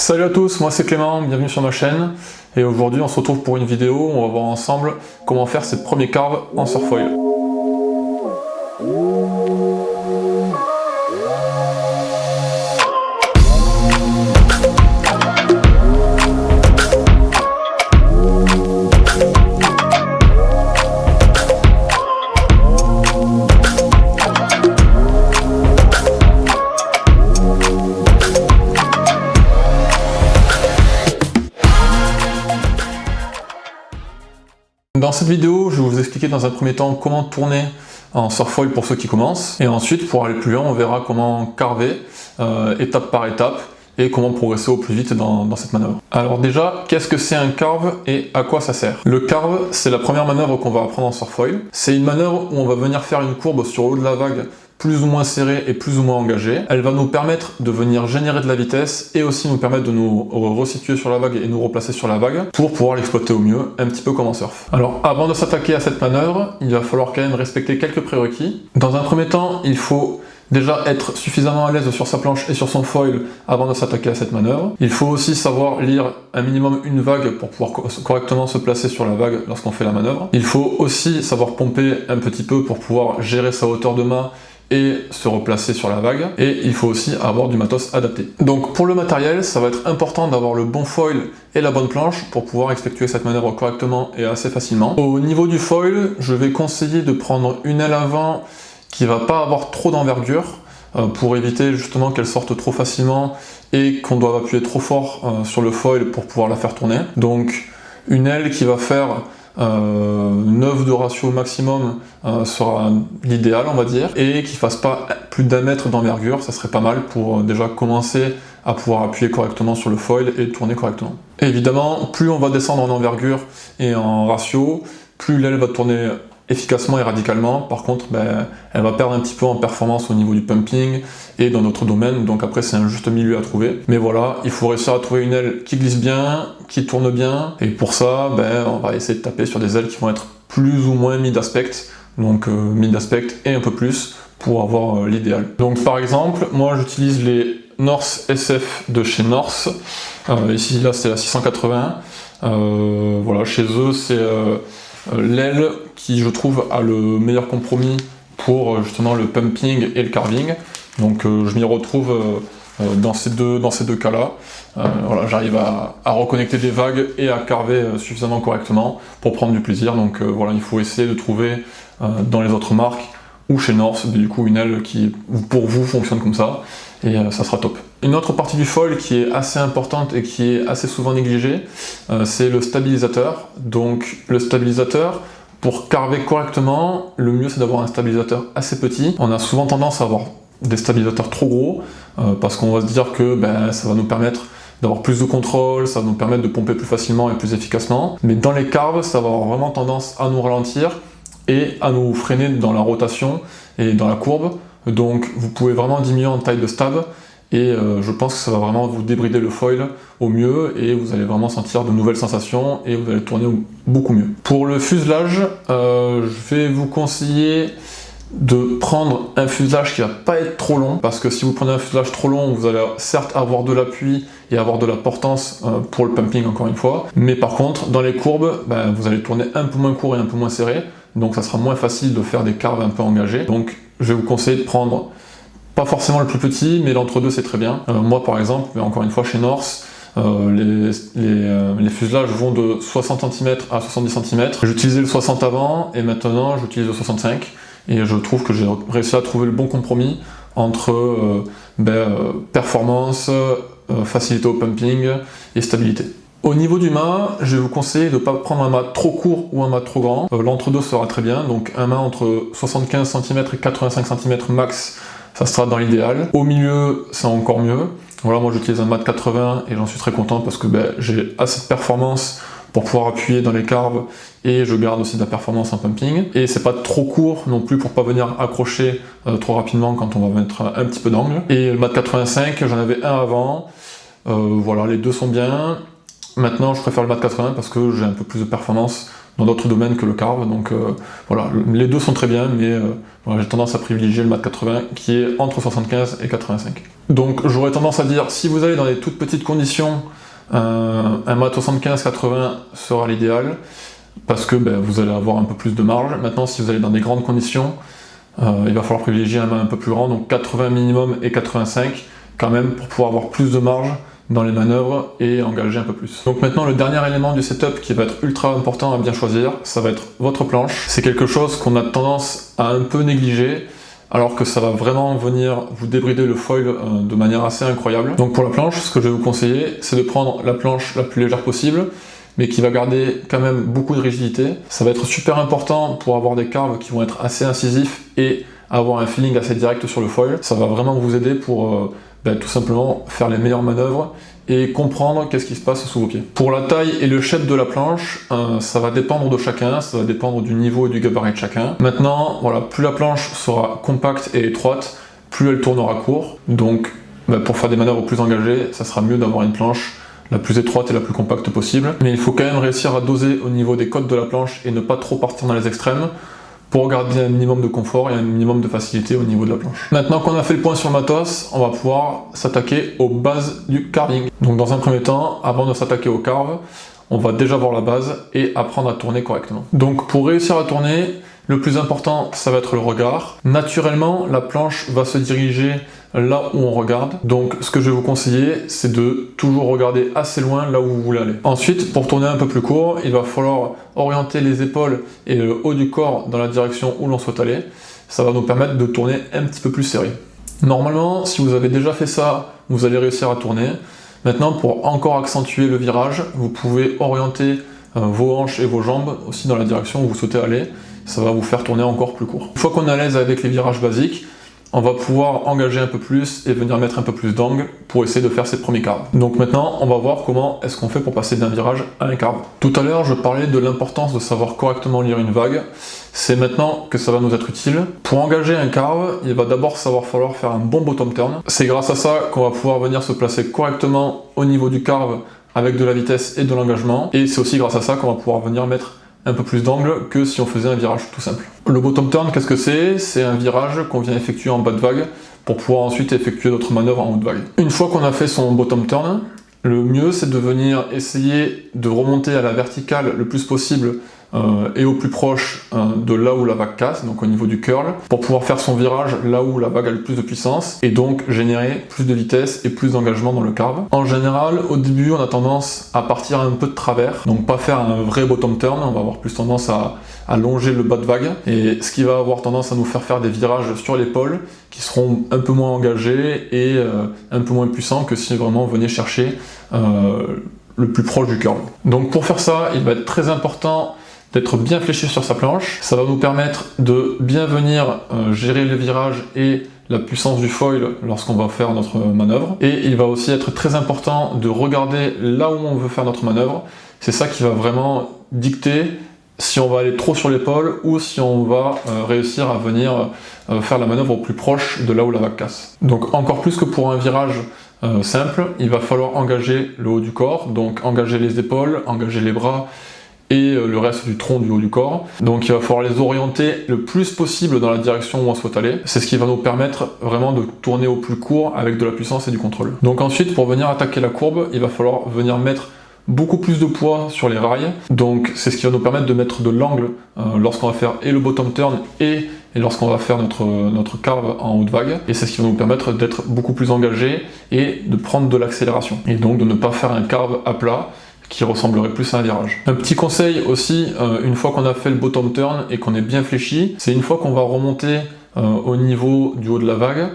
Salut à tous, moi c'est Clément, bienvenue sur ma chaîne. Et aujourd'hui on se retrouve pour une vidéo où on va voir ensemble comment faire ses premiers carves en surfoil. Dans cette vidéo, je vais vous expliquer dans un premier temps comment tourner en surfoil pour ceux qui commencent. Et ensuite, pour aller plus loin, on verra comment carver étape par étape et comment progresser au plus vite dans cette manœuvre. Alors déjà, qu'est-ce que c'est un carve et à quoi ça sert? Le carve, c'est la première manœuvre qu'on va apprendre en surfoil. C'est une manœuvre où on va venir faire une courbe sur le haut de la vague plus ou moins serrée et plus ou moins engagée. Elle va nous permettre de venir générer de la vitesse et aussi nous permettre de nous resituer sur la vague et nous replacer sur la vague pour pouvoir l'exploiter au mieux, un petit peu comme en surf. Alors avant de s'attaquer à cette manœuvre, il va falloir quand même respecter quelques prérequis. Dans un premier temps, il faut déjà être suffisamment à l'aise sur sa planche et sur son foil avant de s'attaquer à cette manœuvre. Il faut aussi savoir lire un minimum une vague pour pouvoir correctement se placer sur la vague lorsqu'on fait la manœuvre. Il faut aussi savoir pomper un petit peu pour pouvoir gérer sa hauteur de mât et se replacer sur la vague, et il faut aussi avoir du matos adapté. Donc pour le matériel, ça va être important d'avoir le bon foil et la bonne planche pour pouvoir effectuer cette manœuvre correctement et assez facilement. Au niveau du foil, je vais conseiller de prendre une aile avant qui va pas avoir trop d'envergure pour éviter justement qu'elle sorte trop facilement et qu'on doive appuyer trop fort sur le foil pour pouvoir la faire tourner. Donc une aile qui va faire 9 de ratio maximum sera l'idéal, on va dire, et qui fasse pas plus d'1 mètre d'envergure, ça serait pas mal pour déjà commencer à pouvoir appuyer correctement sur le foil et tourner correctement. Et évidemment, plus on va descendre en envergure et en ratio, plus l'aile va tourner efficacement et radicalement. Par contre, elle va perdre un petit peu en performance au niveau du pumping et dans notre domaine, donc après c'est un juste milieu à trouver. Mais voilà, il faut réussir à trouver une aile qui glisse bien, qui tourne bien, et pour ça, on va essayer de taper sur des ailes qui vont être plus ou moins mid-aspect, donc mid-aspect et un peu plus, pour avoir l'idéal. Donc par exemple, moi j'utilise les North SF de chez North, ici là c'est la 680, voilà, chez eux c'est l'aile qui je trouve a le meilleur compromis pour justement le pumping et le carving, donc je m'y retrouve dans ces deux cas là. Voilà, j'arrive à reconnecter des vagues et à carver suffisamment correctement pour prendre du plaisir, donc voilà, il faut essayer de trouver dans les autres marques ou chez North du coup une aile qui pour vous fonctionne comme ça, et ça sera top. Une autre partie du foil qui est assez importante et qui est assez souvent négligée, c'est le stabilisateur. Donc le stabilisateur, pour carver correctement, le mieux c'est d'avoir un stabilisateur assez petit. On a souvent tendance à avoir des stabilisateurs trop gros, parce qu'on va se dire que ça va nous permettre d'avoir plus de contrôle, ça va nous permettre de pomper plus facilement et plus efficacement. Mais dans les carves, ça va avoir vraiment tendance à nous ralentir et à nous freiner dans la rotation et dans la courbe. Donc vous pouvez vraiment diminuer en taille de stab, et je pense que ça va vraiment vous débrider le foil au mieux, et vous allez vraiment sentir de nouvelles sensations et vous allez tourner beaucoup mieux. Pour le fuselage, je vais vous conseiller de prendre un fuselage qui va pas être trop long, parce que si vous prenez un fuselage trop long, vous allez certes avoir de l'appui et avoir de la portance pour le pumping encore une fois, mais par contre dans les courbes, vous allez tourner un peu moins court et un peu moins serré, donc ça sera moins facile de faire des carves un peu engagées. Donc je vais vous conseiller de prendre pas forcément le plus petit, mais l'entre-deux c'est très bien. Moi par exemple, mais encore une fois chez North, les fuselages vont de 60 cm à 70 cm. J'utilisais le 60 avant et maintenant j'utilise le 65, et je trouve que j'ai réussi à trouver le bon compromis entre performance, facilité au pumping et stabilité. Au niveau du mât, je vais vous conseiller de ne pas prendre un mât trop court ou un mât trop grand. L'entre-deux sera très bien, donc un mât entre 75 cm et 85 cm max, ça sera dans l'idéal. Au milieu, c'est encore mieux. Voilà, moi j'utilise un mât de 80 et j'en suis très content parce que j'ai assez de performance pour pouvoir appuyer dans les carves, et je garde aussi de la performance en pumping. Et c'est pas trop court non plus pour pas venir accrocher trop rapidement quand on va mettre un petit peu d'angle. Et le mât de 85, j'en avais un avant. Voilà, les deux sont bien. Maintenant, je préfère le mat 80 parce que j'ai un peu plus de performance dans d'autres domaines que le carve, donc voilà, les deux sont très bien, mais voilà, j'ai tendance à privilégier le mat 80 qui est entre 75 et 85. Donc j'aurais tendance à dire, si vous allez dans les toutes petites conditions, un mat 75-80 sera l'idéal, parce que vous allez avoir un peu plus de marge. Maintenant, si vous allez dans des grandes conditions, il va falloir privilégier un mat un peu plus grand, donc 80 minimum et 85 quand même, pour pouvoir avoir plus de marge dans les manœuvres et engager un peu plus. Donc maintenant, le dernier élément du setup qui va être ultra important à bien choisir, ça va être votre planche. C'est quelque chose qu'on a tendance à un peu négliger, alors que ça va vraiment venir vous débrider le foil de manière assez incroyable. Donc pour la planche, ce que je vais vous conseiller, c'est de prendre la planche la plus légère possible, mais qui va garder quand même beaucoup de rigidité. Ça va être super important pour avoir des carves qui vont être assez incisifs et avoir un feeling assez direct sur le foil. Ça va vraiment vous aider pour tout simplement faire les meilleures manœuvres et comprendre qu'est-ce qui se passe sous vos pieds. Pour la taille et le shape de la planche, ça va dépendre de chacun, ça va dépendre du niveau et du gabarit de chacun. Maintenant, voilà, plus la planche sera compacte et étroite, plus elle tournera court. Donc pour faire des manœuvres plus engagées, ça sera mieux d'avoir une planche la plus étroite et la plus compacte possible. Mais il faut quand même réussir à doser au niveau des côtes de la planche et ne pas trop partir dans les extrêmes, pour garder un minimum de confort et un minimum de facilité au niveau de la planche. Maintenant qu'on a fait le point sur le matos, on va pouvoir s'attaquer aux bases du carving. Donc dans un premier temps, avant de s'attaquer au carve, on va déjà voir la base et apprendre à tourner correctement. Donc pour réussir à tourner, le plus important, ça va être le regard. Naturellement, la planche va se diriger là où on regarde. Donc ce que je vais vous conseiller, c'est de toujours regarder assez loin là où vous voulez aller. Ensuite, pour tourner un peu plus court, il va falloir orienter les épaules et le haut du corps dans la direction où l'on souhaite aller. Ça va nous permettre de tourner un petit peu plus serré. Normalement, si vous avez déjà fait ça, vous allez réussir à tourner. Maintenant, pour encore accentuer le virage, vous pouvez orienter vos hanches et vos jambes aussi dans la direction où vous souhaitez aller. Ça va vous faire tourner encore plus court. Une fois qu'on est à l'aise avec les virages basiques, on va pouvoir engager un peu plus et venir mettre un peu plus d'angle pour essayer de faire ces premiers carves. Donc maintenant, on va voir comment est-ce qu'on fait pour passer d'un virage à un carve. Tout à l'heure, je parlais de l'importance de savoir correctement lire une vague. C'est maintenant que ça va nous être utile. Pour engager un carve, il va d'abord falloir faire un bon bottom turn. C'est grâce à ça qu'on va pouvoir venir se placer correctement au niveau du carve avec de la vitesse et de l'engagement. Et c'est aussi grâce à ça qu'on va pouvoir venir mettre un peu plus d'angle que si on faisait un virage tout simple. Le bottom turn, qu'est-ce que c'est? C'est un virage qu'on vient effectuer en bas de vague pour pouvoir ensuite effectuer d'autres manœuvres en haut de vague. Une fois qu'on a fait son bottom turn, le mieux c'est de venir essayer de remonter à la verticale le plus possible et au plus proche de là où la vague casse, donc au niveau du curl, pour pouvoir faire son virage là où la vague a le plus de puissance et donc générer plus de vitesse et plus d'engagement dans le carve. En général, au début, on a tendance à partir un peu de travers, donc pas faire un vrai bottom turn, on va avoir plus tendance à longer le bas de vague, et ce qui va avoir tendance à nous faire des virages sur l'épaule qui seront un peu moins engagés et un peu moins puissants que si vraiment on venait chercher le plus proche du curl. Donc pour faire ça, il va être très important d'être bien fléchi sur sa planche. Ça va nous permettre de bien venir gérer les virages et la puissance du foil lorsqu'on va faire notre manœuvre. Et il va aussi être très important de regarder là où on veut faire notre manœuvre. C'est ça qui va vraiment dicter si on va aller trop sur l'épaule ou si on va réussir à venir faire la manœuvre au plus proche de là où la vague casse. Donc encore plus que pour un virage simple, il va falloir engager le haut du corps, donc engager les épaules, engager les bras, et le reste du tronc du haut du corps. Donc il va falloir les orienter le plus possible dans la direction où on souhaite aller. C'est ce qui va nous permettre vraiment de tourner au plus court avec de la puissance et du contrôle. Donc ensuite, pour venir attaquer la courbe, il va falloir venir mettre beaucoup plus de poids sur les rails. Donc c'est ce qui va nous permettre de mettre de l'angle lorsqu'on va faire et le bottom turn et lorsqu'on va faire notre carve en haute vague. Et c'est ce qui va nous permettre d'être beaucoup plus engagé et de prendre de l'accélération. Et donc de ne pas faire un carve à plat qui ressemblerait plus à un virage. Un petit conseil aussi, une fois qu'on a fait le bottom turn et qu'on est bien fléchi, c'est une fois qu'on va remonter au niveau du haut de la vague,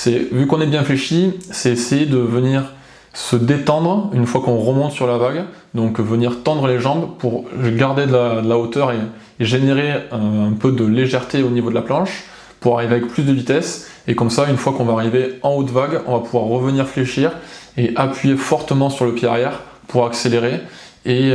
vu qu'on est bien fléchi, c'est essayer de venir se détendre une fois qu'on remonte sur la vague, donc venir tendre les jambes pour garder de la hauteur et générer un peu de légèreté au niveau de la planche pour arriver avec plus de vitesse, et comme ça, une fois qu'on va arriver en haute vague, on va pouvoir revenir fléchir et appuyer fortement sur le pied arrière pour accélérer et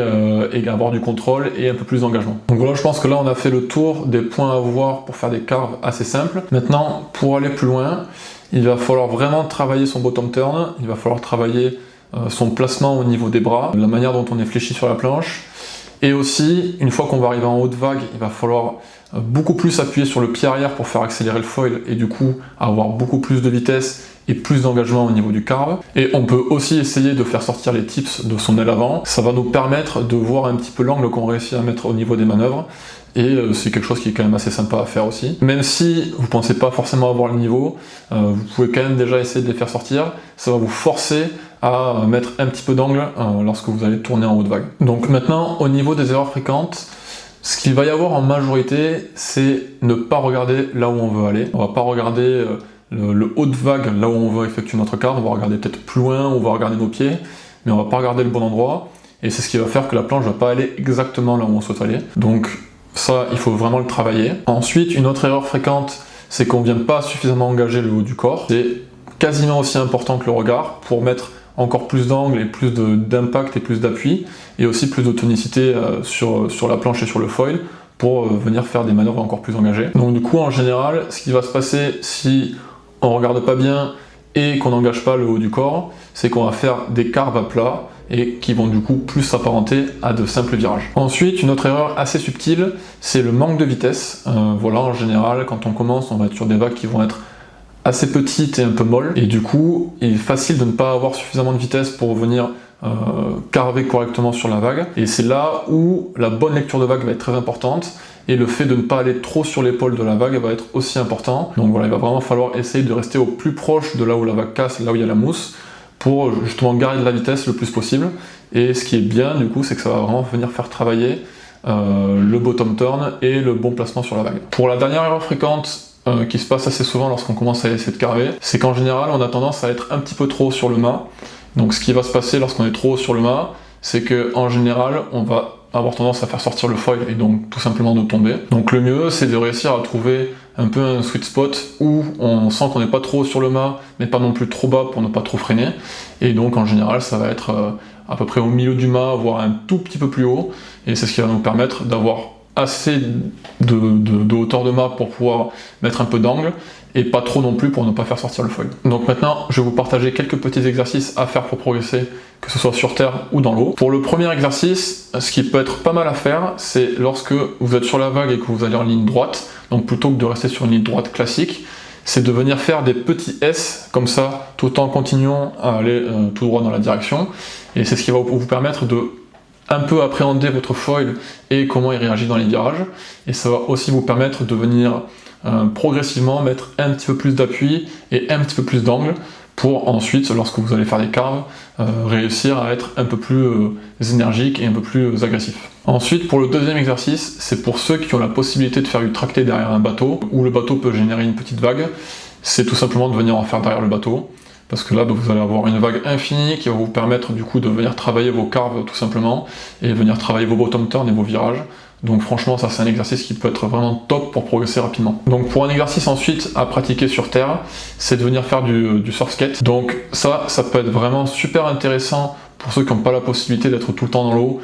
avoir du contrôle et un peu plus d'engagement. Donc voilà, je pense que là on a fait le tour des points à voir pour faire des carves assez simples. Maintenant, pour aller plus loin, il va falloir vraiment travailler son bottom turn, il va falloir travailler son placement au niveau des bras, la manière dont on est fléchi sur la planche. Et aussi, une fois qu'on va arriver en haute vague, il va falloir beaucoup plus appuyer sur le pied arrière pour faire accélérer le foil et du coup avoir beaucoup plus de vitesse et plus d'engagement au niveau du carve. Et on peut aussi essayer de faire sortir les tips de son aile avant. Ça va nous permettre de voir un petit peu l'angle qu'on réussit à mettre au niveau des manœuvres. Et c'est quelque chose qui est quand même assez sympa à faire aussi. Même si vous pensez pas forcément avoir le niveau, vous pouvez quand même déjà essayer de les faire sortir. Ça va vous forcer à mettre un petit peu d'angle lorsque vous allez tourner en haute vague. Donc maintenant, au niveau des erreurs fréquentes, ce qu'il va y avoir en majorité, c'est ne pas regarder là où on veut aller. On va pas regarder le haut de vague là où on veut effectuer notre carve, on va regarder peut-être plus loin, on va regarder nos pieds, mais on va pas regarder le bon endroit. Et c'est ce qui va faire que la planche va pas aller exactement là où on souhaite aller. Donc ça, il faut vraiment le travailler. Ensuite, une autre erreur fréquente, c'est qu'on ne vient pas suffisamment engager le haut du corps. C'est quasiment aussi important que le regard pour mettre encore plus d'angle et plus d'impact et plus d'appui, et aussi plus de tonicité sur la planche et sur le foil pour venir faire des manœuvres encore plus engagées. Donc du coup, en général, ce qui va se passer si on ne regarde pas bien et qu'on n'engage pas le haut du corps, c'est qu'on va faire des carves à plat et qui vont du coup plus s'apparenter à de simples virages. Ensuite, une autre erreur assez subtile, c'est le manque de vitesse. Voilà, en général, quand on commence, on va être sur des vagues qui vont être assez petites et un peu molles, et du coup, il est facile de ne pas avoir suffisamment de vitesse pour venir carver correctement sur la vague, et c'est là où la bonne lecture de vague va être très importante, et le fait de ne pas aller trop sur l'épaule de la vague va être aussi important. Donc voilà, il va vraiment falloir essayer de rester au plus proche de là où la vague casse, là où il y a la mousse, pour justement garder de la vitesse le plus possible. Et ce qui est bien du coup, c'est que ça va vraiment venir faire travailler le bottom turn et le bon placement sur la vague. Pour la dernière erreur fréquente qui se passe assez souvent lorsqu'on commence à essayer de carver, c'est qu'en général on a tendance à être un petit peu trop haut sur le mât. Donc ce qui va se passer lorsqu'on est trop haut sur le mât, c'est qu'en général on va avoir tendance à faire sortir le foil et donc tout simplement de tomber. Donc le mieux, c'est de réussir à trouver un peu un sweet spot où on sent qu'on n'est pas trop haut sur le mât mais pas non plus trop bas pour ne pas trop freiner, et donc en général ça va être à peu près au milieu du mât, voire un tout petit peu plus haut, et c'est ce qui va nous permettre d'avoir assez de hauteur de mât pour pouvoir mettre un peu d'angle, et pas trop non plus pour ne pas faire sortir le foil. Donc maintenant, je vais vous partager quelques petits exercices à faire pour progresser, que ce soit sur terre ou dans l'eau. Pour le premier exercice, ce qui peut être pas mal à faire, c'est lorsque vous êtes sur la vague et que vous allez en ligne droite, donc plutôt que de rester sur une ligne droite classique, c'est de venir faire des petits S, comme ça, tout en continuant à aller tout droit dans la direction, et c'est ce qui va vous permettre de un peu appréhender votre foil et comment il réagit dans les virages, et ça va aussi vous permettre de venir progressivement mettre un petit peu plus d'appui et un petit peu plus d'angle pour ensuite, lorsque vous allez faire des carves, réussir à être un peu plus énergique et un peu plus agressif. Ensuite, pour le deuxième exercice, c'est pour ceux qui ont la possibilité de faire du tracté derrière un bateau, où le bateau peut générer une petite vague, c'est tout simplement de venir en faire derrière le bateau, parce que là vous allez avoir une vague infinie qui va vous permettre du coup de venir travailler vos carves tout simplement, et venir travailler vos bottom turn et vos virages. Donc franchement, ça c'est un exercice qui peut être vraiment top pour progresser rapidement. Donc pour un exercice ensuite à pratiquer sur terre, c'est de venir faire du surf skate. Donc ça peut être vraiment super intéressant pour ceux qui n'ont pas la possibilité d'être tout le temps dans l'eau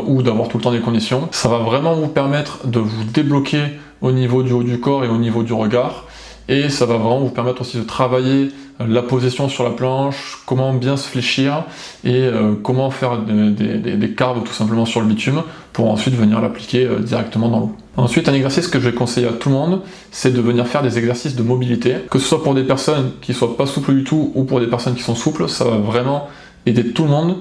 ou d'avoir tout le temps des conditions. Ça va vraiment vous permettre de vous débloquer au niveau du haut du corps et au niveau du regard. Et ça va vraiment vous permettre aussi de travailler la position sur la planche, comment bien se fléchir et comment faire des carves tout simplement sur le bitume pour ensuite venir l'appliquer directement dans l'eau. Ensuite, un exercice que je vais conseiller à tout le monde, c'est de venir faire des exercices de mobilité, que ce soit pour des personnes qui ne soient pas souples du tout ou pour des personnes qui sont souples. Ça va vraiment aider tout le monde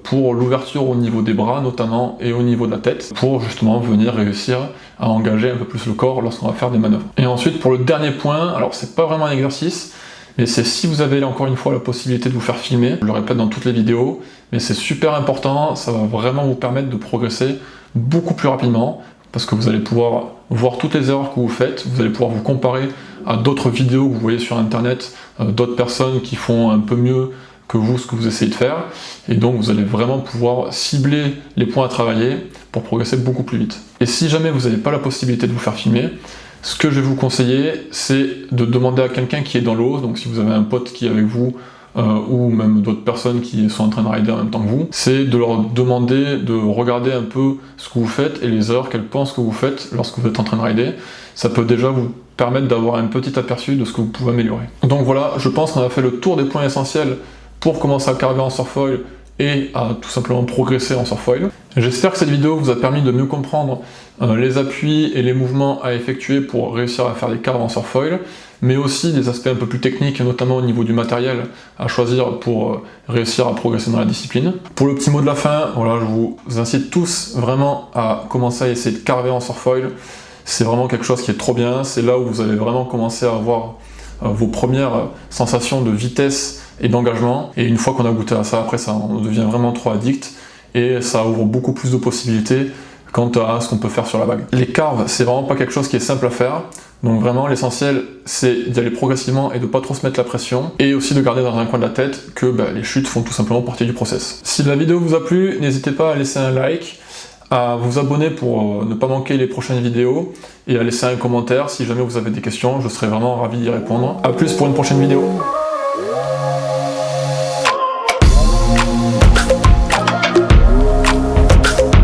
pour l'ouverture au niveau des bras notamment et au niveau de la tête, pour justement venir réussir à engager un peu plus le corps lorsqu'on va faire des manœuvres. Et ensuite, pour le dernier point, alors c'est pas vraiment un exercice, mais c'est si vous avez encore une fois la possibilité de vous faire filmer, je le répète dans toutes les vidéos, mais c'est super important, ça va vraiment vous permettre de progresser beaucoup plus rapidement, parce que vous allez pouvoir voir toutes les erreurs que vous faites, vous allez pouvoir vous comparer à d'autres vidéos que vous voyez sur internet, d'autres personnes qui font un peu mieux que vous ce que vous essayez de faire, et donc vous allez vraiment pouvoir cibler les points à travailler pour progresser beaucoup plus vite. Et si jamais vous n'avez pas la possibilité de vous faire filmer, ce que je vais vous conseiller, c'est de demander à quelqu'un qui est dans l'eau, donc si vous avez un pote qui est avec vous, ou même d'autres personnes qui sont en train de rider en même temps que vous, c'est de leur demander de regarder un peu ce que vous faites et les erreurs qu'elles pensent que vous faites lorsque vous êtes en train de rider. Ça peut déjà vous permettre d'avoir un petit aperçu de ce que vous pouvez améliorer. Donc voilà, je pense qu'on a fait le tour des points essentiels pour commencer à carver en surfoil et à tout simplement progresser en surfoil. J'espère que cette vidéo vous a permis de mieux comprendre les appuis et les mouvements à effectuer pour réussir à faire des carves en surfoil, mais aussi des aspects un peu plus techniques, notamment au niveau du matériel à choisir pour réussir à progresser dans la discipline. Pour le petit mot de la fin, voilà, je vous incite tous vraiment à commencer à essayer de carver en surfoil. C'est vraiment quelque chose qui est trop bien, c'est là où vous allez vraiment commencer à avoir vos premières sensations de vitesse et d'engagement, et une fois qu'on a goûté à ça, après ça on devient vraiment trop addict, et ça ouvre beaucoup plus de possibilités quant à ce qu'on peut faire sur la vague. Les carves, c'est vraiment pas quelque chose qui est simple à faire, donc vraiment l'essentiel c'est d'y aller progressivement et de pas trop se mettre la pression, et aussi de garder dans un coin de la tête que les chutes font tout simplement partie du process. Si la vidéo vous a plu, n'hésitez pas à laisser un like, à vous abonner pour ne pas manquer les prochaines vidéos, et à laisser un commentaire si jamais vous avez des questions, je serai vraiment ravi d'y répondre. A plus pour une prochaine vidéo.